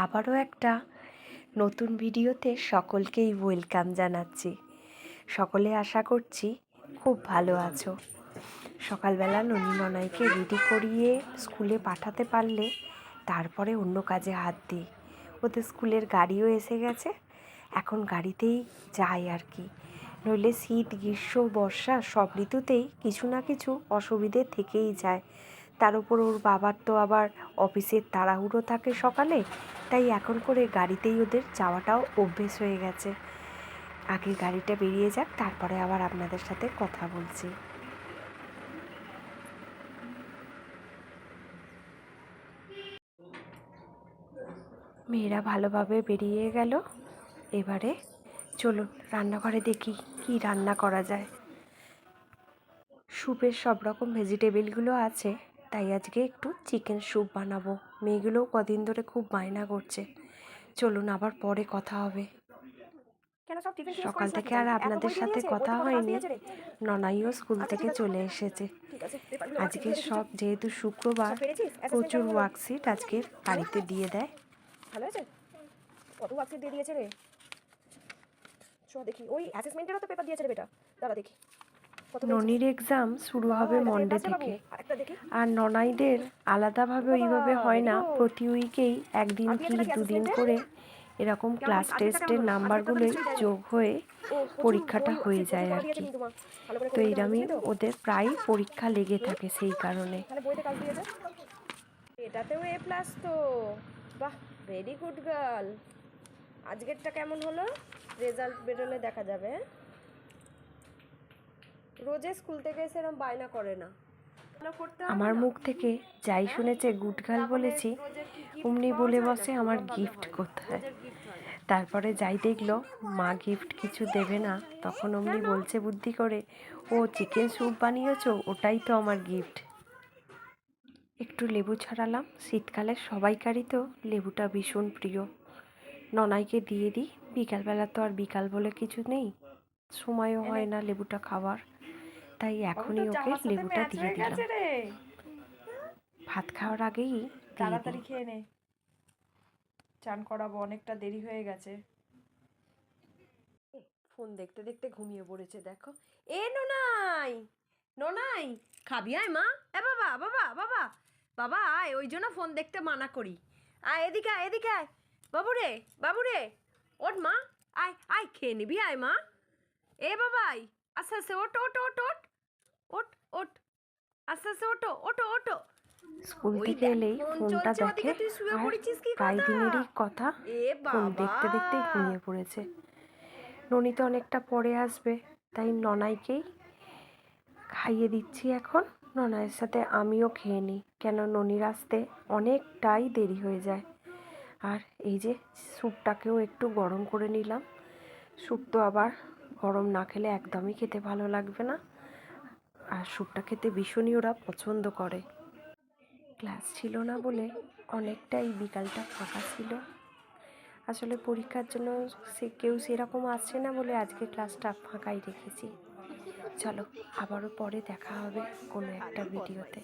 আবারও একটা নতুন ভিডিওতে সকলকেই ওয়েলকাম জানাচ্ছি। সকলে আশা করছি খুব ভালো আছো। সকালবেলা ননাইকে রেডি করিয়ে স্কুলে পাঠাতে পারলে তারপরে অন্য কাজে হাত দিই। ওদের স্কুলের গাড়িও এসে গেছে, এখন গাড়িতেই যাই আর কি। নইলে শীত, গ্রীষ্ম, বর্ষা সব ঋতুতেই কিছু না কিছু অসুবিধে থেকেই যায়। তার উপর ওর বাবার তো আবার অফিসের তাড়াহুড়ো থাকে সকালে, তাই এখন করে গাড়িতেই ওদের যাওয়াটাও অভ্যেস হয়ে গেছে। আগে গাড়িটা বেরিয়ে যাক, তারপরে আবার আপনাদের সাথে কথা বলছি। মেয়েরা ভালোভাবে বেরিয়ে গেল। এবারে চলুন রান্নাঘরে দেখি কি রান্না করা যায়। স্যুপের সব রকম ভেজিটেবলগুলো আছে, তাই আজকে একটু চিকেন স্যুপ বানাবো। মেয়েগুলোও কদিন ধরে খুব বায়না করছে। চলুন আবার পরে কথা হবে। সকাল থেকে আর আপনাদের সাথে কথা হয়নি। ননাইও স্কুল থেকে চলে এসেছে। আজকে সব যেহেতু শুক্রবার, প্রচুর ওয়ার্কশিট আজকে বাড়িতে দিয়ে দেয়। ভালো আছে? কত ওয়ার্কশিট দিয়ে দিয়েছে রে? চ দেখি, ওই অ্যাসেসমেন্টেরও তো পেপার দিয়েছে রে বেটা। দাঁড়া দেখি ননির এক্সাম শুরু হবে মন্ডে থেকে, আর ননাইদের আলাদাভাবে ওইভাবে হয় না, প্রতি উইকেই একদিন কি দুদিন করে এরকম ক্লাস টেস্টের নাম্বারগুলোই যোগ হয়ে পরীক্ষাটা হয়ে যায় আর কি। তো এইরকমই ওদের প্রায় পরীক্ষা লেগে থাকে সেই কারণে। এটাতেও এ প্লাস তো, বাহ, ভেরি গুড গার্ল। আজকেরটা কেমন হলো রেজাল্ট বেরোলে দেখা যাবে। রোজে স্কুল থেকে এসে এরকম বায়না করে না। আমার মুখ থেকে যাই শুনেছে গুড গার্ল বলেছি, অমনি বলে বসে আমার গিফট কোথায়। তারপরে যাই দেখলো মা গিফট কিছু দেবে না, তখন অমনি বলছে বুদ্ধি করে, ও চিকেন স্যুপ বানিয়েছো, ওটাই তো আমার গিফট। একটু লেবু ছাড়ালাম, শীতকালে সবাইকারই তো লেবুটা ভীষণ প্রিয়। ননাইকে দিয়ে দিই, বিকালবেলা তো আর বিকাল বলে কিছু নেই, সময়ও হয় না লেবুটা খাওয়ার, তাই এখনই ওকে লেবুটা দিয়ে দিলাম। ভাত খাওয়ার আগেই তাড়াতাড়ি খেয়ে নে, চান করাবো, অনেকটা দেরি হয়ে গেছে। ফোন দেখতে দেখতে ঘুমিয়ে পড়েছে দেখো। এ নোনাই, নোনাই খাবি? আয় মা। এ বাবা বাবা বাবা বাবা আয়, ওই জন্য ফোন দেখতে মানা করি। আয় এদিকে আয়, এদিকে আয় বাবু রে, বাবু রে, ওঠ মা, আয় আয় খেয়ে নিবি, আয় মা। এ বাবাই, আস্তে আস্তে ওঠ ওঠ ওঠ ওঠ ওঠ ওঠ, আস্তে আস্তে ওঠো ওঠো ওঠো। স্কুল থেকে এলেই ফোনটা দেখে, আর প্রায় দিনেরই কথা, ফোন দেখতে দেখতেই ঘুমিয়ে পড়েছে। ননি তো অনেকটা পরে আসবে, তাই ননাইকেই খাইয়ে দিচ্ছি এখন। ননাইয়ের সাথে আমিও খেয়ে নিই, কেন ননির আসতে অনেকটাই দেরি হয়ে যায়। আর এই যে স্যুপটাকেও একটু গরম করে নিলাম। স্যুপ তো আবার গরম না খেলে একদমই খেতে ভালো লাগবে না, আর স্যুপটা খেতে ভীষণই ওরা পছন্দ করে। ক্লাস ছিল না বলে অনেকটাই বিকালটা ফাঁকা ছিল। আসলে পরীক্ষার জন্য কেউ সেরকম আসছে না বলে আজকে ক্লাসটা ফাঁকাই রেখেছি। চলো আবারও পরে দেখা হবে কোনো একটা ভিডিওতে।